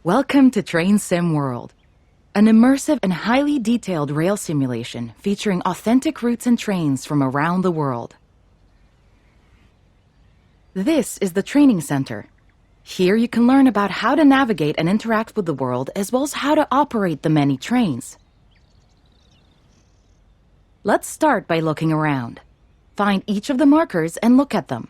Welcome to Train Sim World, an immersive and highly detailed rail simulation featuring authentic routes and trains from around the world. This is the training center. Here you can learn about how to navigate and interact with the world, as well as how to operate the many trains. Let's start by looking around. Find each of the markers and look at them.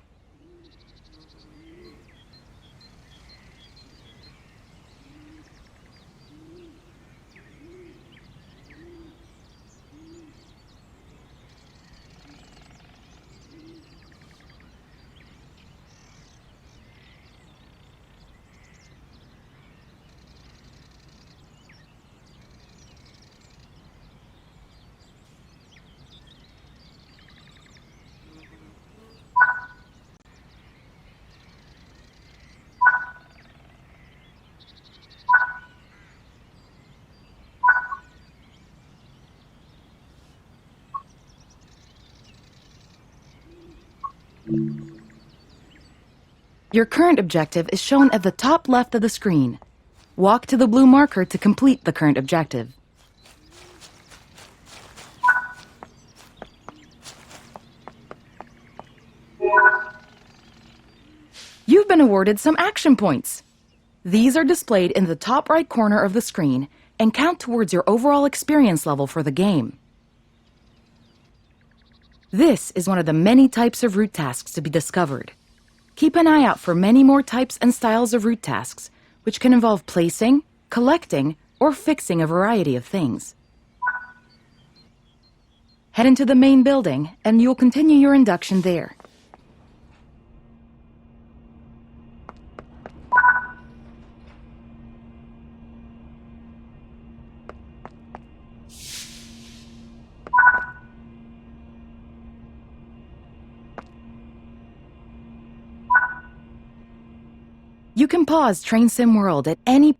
Your current objective is shown at the top left of the screen. Walk to the blue marker to complete the current objective. You've been awarded some action points. These are displayed in the top right corner of the screen and count towards your overall experience level for the game. This is one of the many types of route tasks to be discovered. Keep an eye out for many more types and styles of route tasks, which can involve placing, collecting, or fixing a variety of things. Head into the main building, and you'll continue your induction there. You can pause Train Sim World at any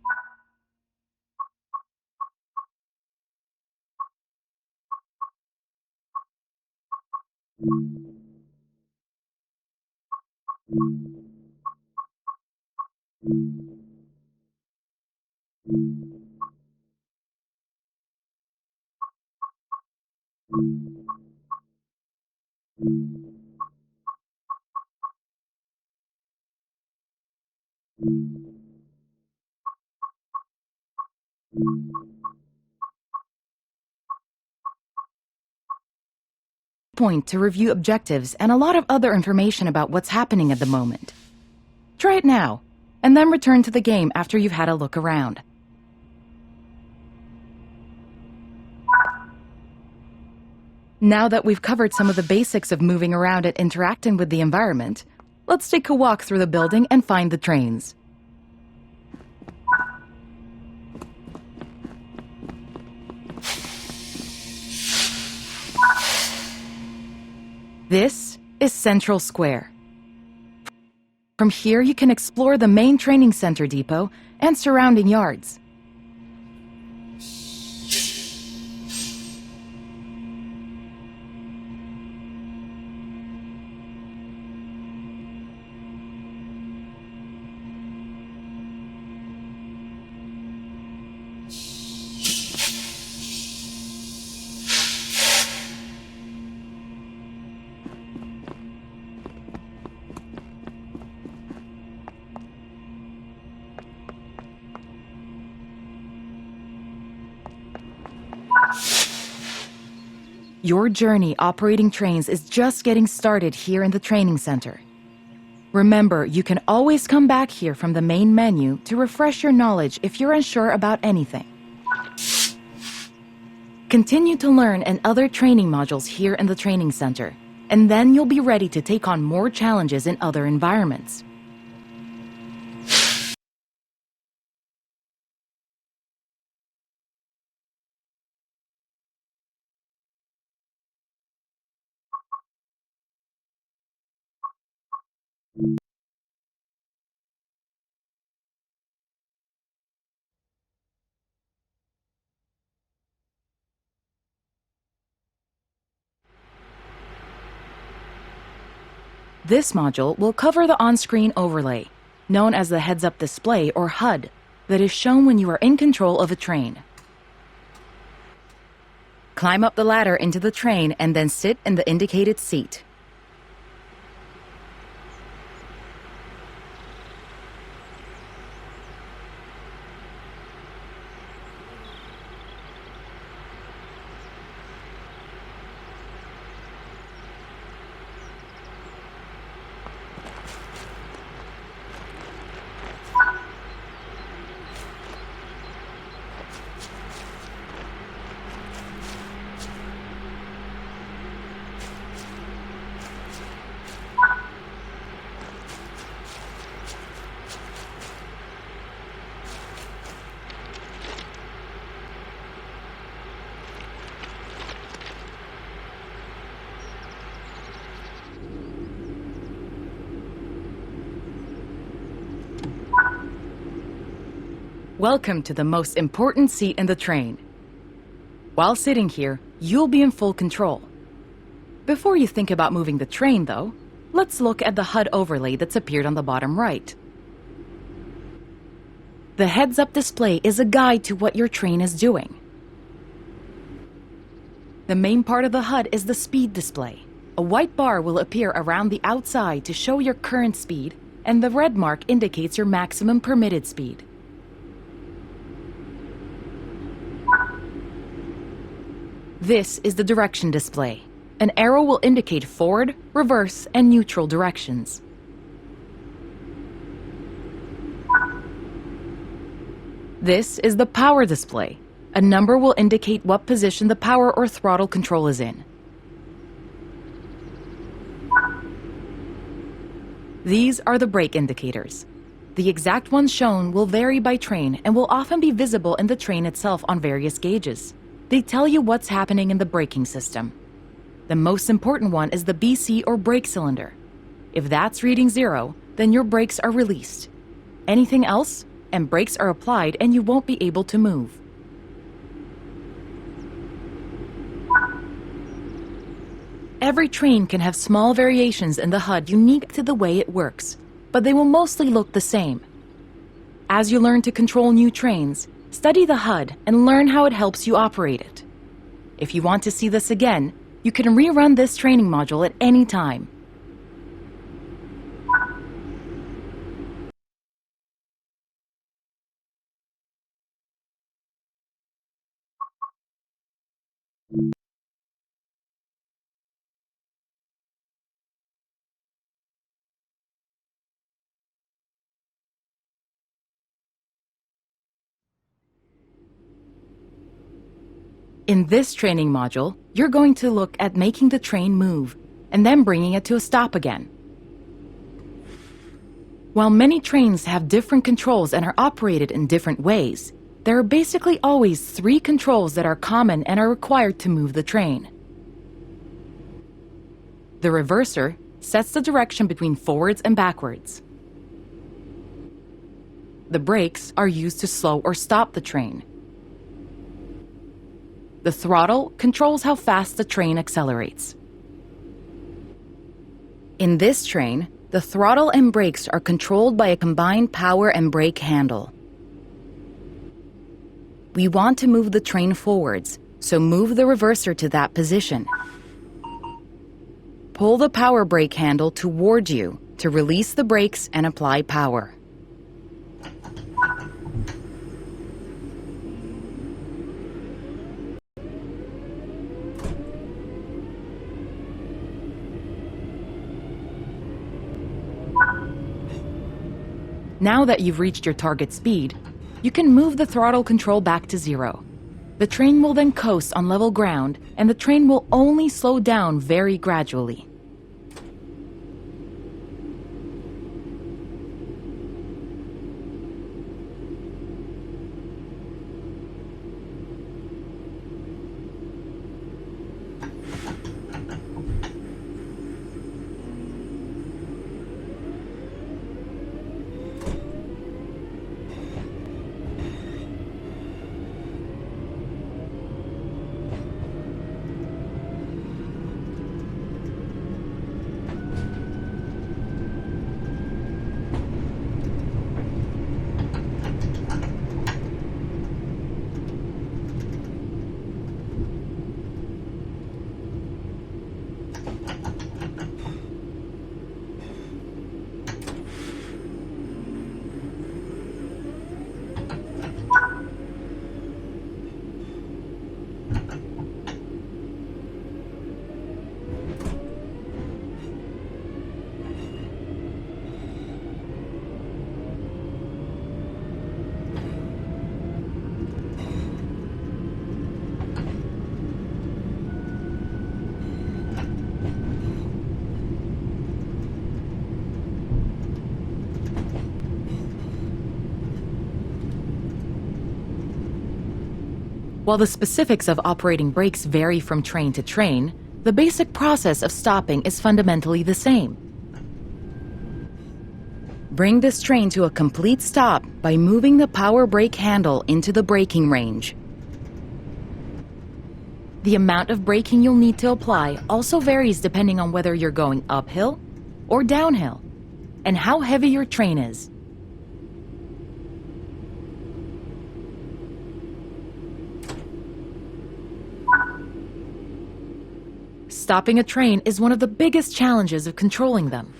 point to review objectives and a lot of other information about what's happening at the moment. Try it now, and then return to the game after you've had a look around. Now that we've covered some of the basics of moving around and interacting with the environment, let's take a walk through the building and find the trains. This is Central Square. From here, you can explore the main training center depot and surrounding yards. Your journey operating trains is just getting started here in the training center. Remember, you can always come back here from the main menu to refresh your knowledge if you're unsure about anything. Continue to learn and other training modules here in the training center, and then you'll be ready to take on more challenges in other environments. This module will cover the on-screen overlay, known as the heads-up display or HUD, that is shown when you are in control of a train. Climb up the ladder into the train and then sit in the indicated seat. Welcome to the most important seat in the train. While sitting here, you'll be in full control. Before you think about moving the train, though, let's look at the HUD overlay that's appeared on the bottom right. The heads-up display is a guide to what your train is doing. The main part of the HUD is the speed display. A white bar will appear around the outside to show your current speed, and the red mark indicates your maximum permitted speed. This is the direction display. An arrow will indicate forward, reverse, and neutral directions. This is the power display. A number will indicate what position the power or throttle control is in. These are the brake indicators. The exact ones shown will vary by train and will often be visible in the train itself on various gauges. They tell you what's happening in the braking system. The most important one is the BC or brake cylinder. If that's reading 0, then your brakes are released. Anything else, and brakes are applied and you won't be able to move. Every train can have small variations in the HUD unique to the way it works, but they will mostly look the same. As you learn to control new trains, study the HUD and learn how it helps you operate it. If you want to see this again, you can rerun this training module at any time. In this training module, you're going to look at making the train move, and then bringing it to a stop again. While many trains have different controls and are operated in different ways, there are basically always 3 controls that are common and are required to move the train. The reverser sets the direction between forwards and backwards. The brakes are used to slow or stop the train. The throttle controls how fast the train accelerates. In this train, the throttle and brakes are controlled by a combined power and brake handle. We want to move the train forwards, so move the reverser to that position. Pull the power brake handle toward you to release the brakes and apply power. Now that you've reached your target speed, you can move the throttle control back to 0. The train will then coast on level ground, and the train will only slow down very gradually. While the specifics of operating brakes vary from train to train, the basic process of stopping is fundamentally the same. Bring this train to a complete stop by moving the power brake handle into the braking range. The amount of braking you'll need to apply also varies depending on whether you're going uphill or downhill, and how heavy your train is. Stopping a train is one of the biggest challenges of controlling them,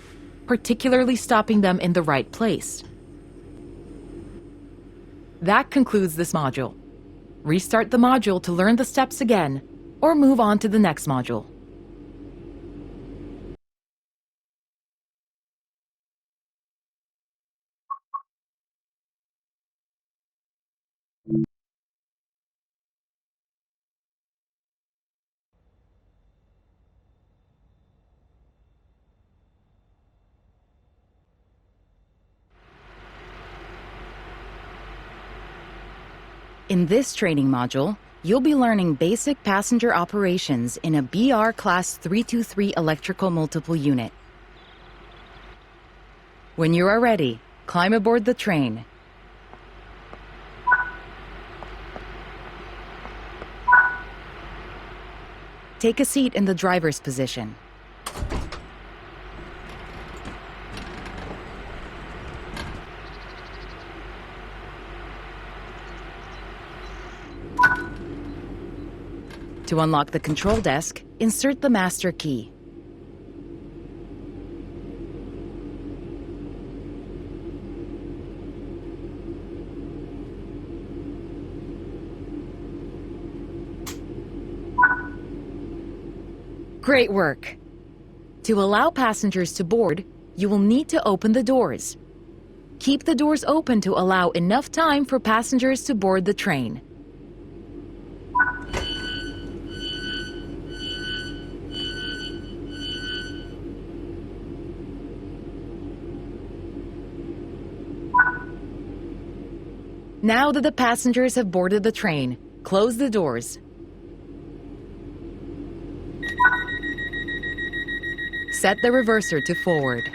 particularly stopping them in the right place. That concludes this module. Restart the module to learn the steps again, or move on to the next module. In this training module, you'll be learning basic passenger operations in a BR Class 323 electrical multiple unit. When you are ready, climb aboard the train. Take a seat in the driver's position. To unlock the control desk, insert the master key. Great work! To allow passengers to board, you will need to open the doors. Keep the doors open to allow enough time for passengers to board the train. Now that the passengers have boarded the train, close the doors. Set the reverser to forward.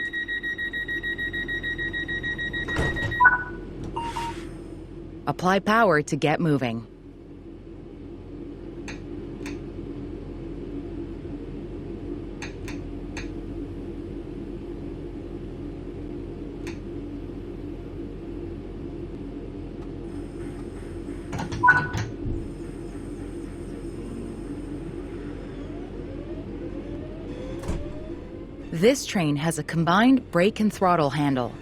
Apply power to get moving. This train has a combined brake and throttle handle.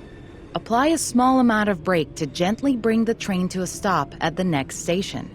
Apply a small amount of brake to gently bring the train to a stop at the next station.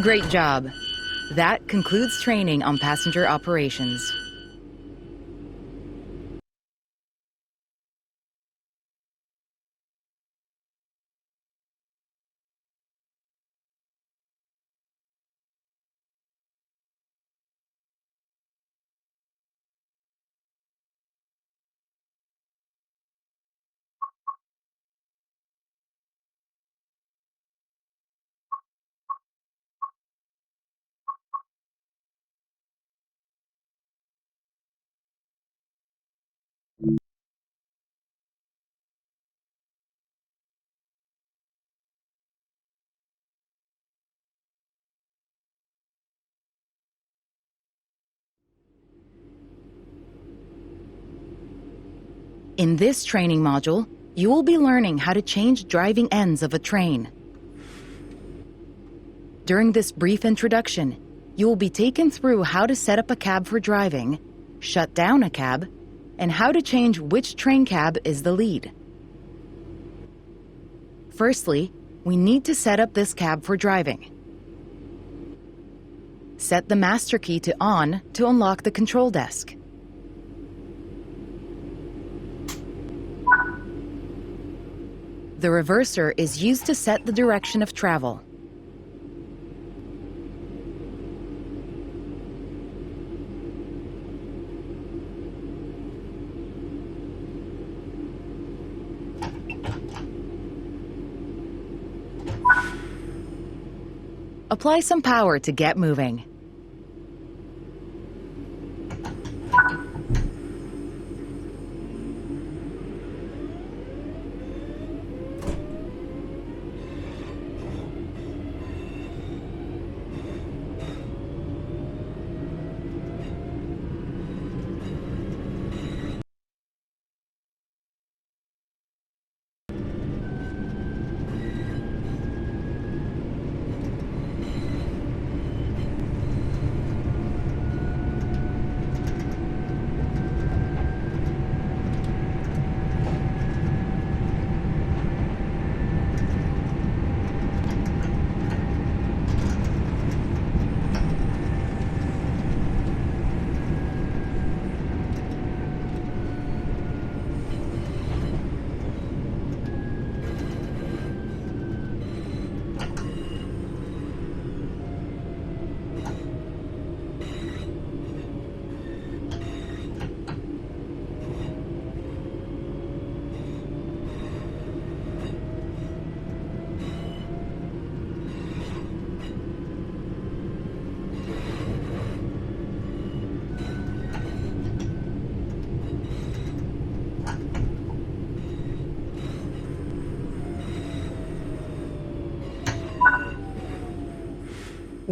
Great job. That concludes training on passenger operations. In this training module, you will be learning how to change driving ends of a train. During this brief introduction, you will be taken through how to set up a cab for driving, shut down a cab, and how to change which train cab is the lead. Firstly, we need to set up this cab for driving. Set the master key to on to unlock the control desk. The reverser is used to set the direction of travel. Apply some power to get moving.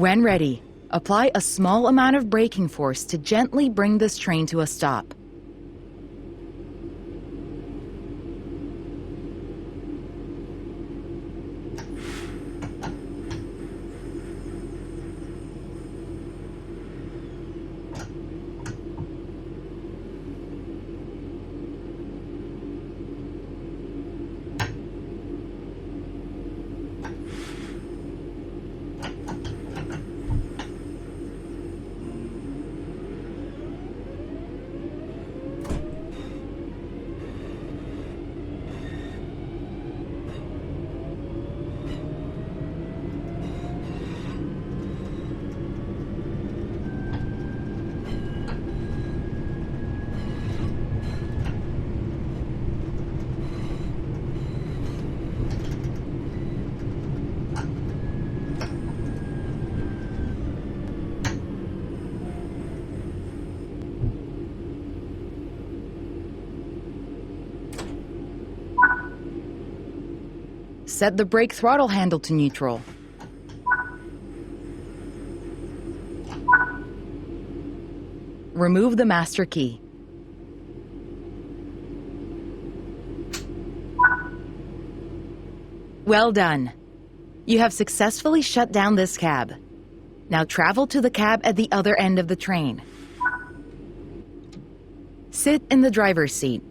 When ready, apply a small amount of braking force to gently bring this train to a stop. Set the brake throttle handle to neutral. Remove the master key. Well done. You have successfully shut down this cab. Now travel to the cab at the other end of the train. Sit in the driver's seat.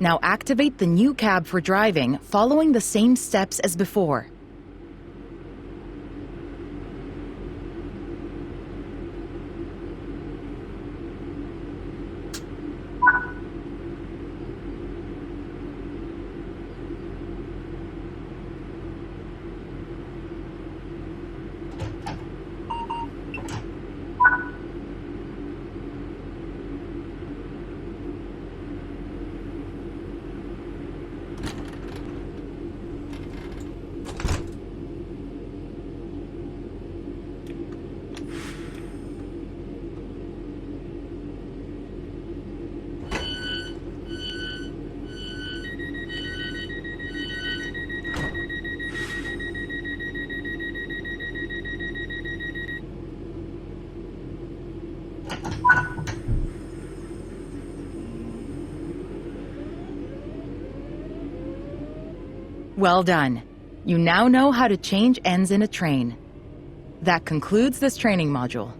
Now activate the new cab for driving, following the same steps as before. Well done. You now know how to change ends in a train. That concludes this training module.